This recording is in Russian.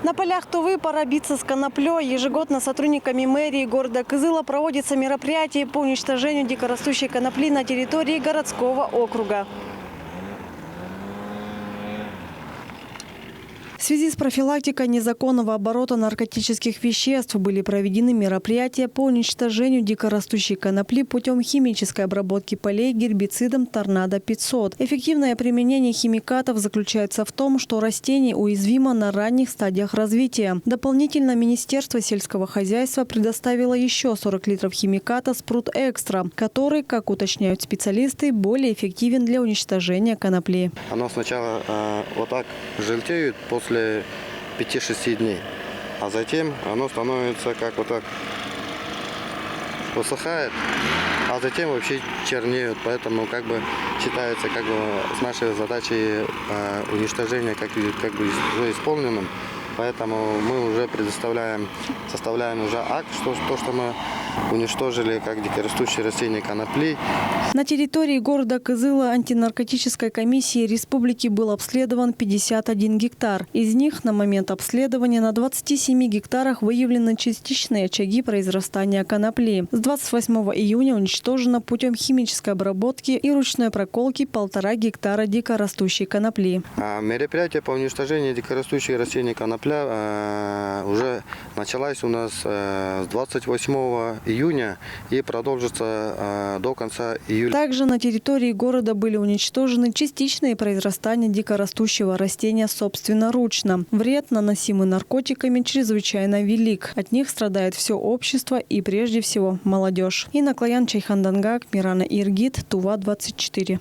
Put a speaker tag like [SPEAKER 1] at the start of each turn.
[SPEAKER 1] На полях Тувы пора биться с коноплей. Ежегодно сотрудниками мэрии города Кызыла проводится мероприятие по уничтожению дикорастущей конопли на территории городского округа. В связи с профилактикой незаконного оборота наркотических веществ были проведены мероприятия по уничтожению дикорастущей конопли путем химической обработки полей гербицидом «Торнадо-500». Эффективное применение химикатов заключается в том, что растение уязвимо на ранних стадиях развития. Дополнительно Министерство сельского хозяйства предоставило еще 40 литров химиката «Спрут Экстра», который, как уточняют специалисты, более эффективен для уничтожения конопли.
[SPEAKER 2] Оно сначала вот так желтеет после 5-6 дней, а затем оно становится как вот так высыхает, а затем вообще чернеют. Поэтому как бы считается как бы с нашей задачей уничтожения как бы уже исполненным. Поэтому мы уже составляем уже акт, что мы уничтожили как дикорастущие растения конопли.
[SPEAKER 1] На территории города Кызыла антинаркотической комиссии республики был обследован 51 гектар. Из них на момент обследования на 27 гектарах выявлены частичные очаги произрастания конопли. С 28 июня уничтожено путем химической обработки и ручной проколки 1,5 гектара дикорастущей конопли.
[SPEAKER 2] Мероприятие по уничтожению дикорастущих растений конопля уже началось у нас с 28 июня и продолжится до конца июля.
[SPEAKER 1] Также на территории города были уничтожены частичные произрастания дикорастущего растения собственноручно. Вред, наносимый наркотиками, чрезвычайно велик. От них страдает все общество и прежде всего молодежь. Инна Клоян, Чайхан Дангак, Мирана Иргит, Тува 24.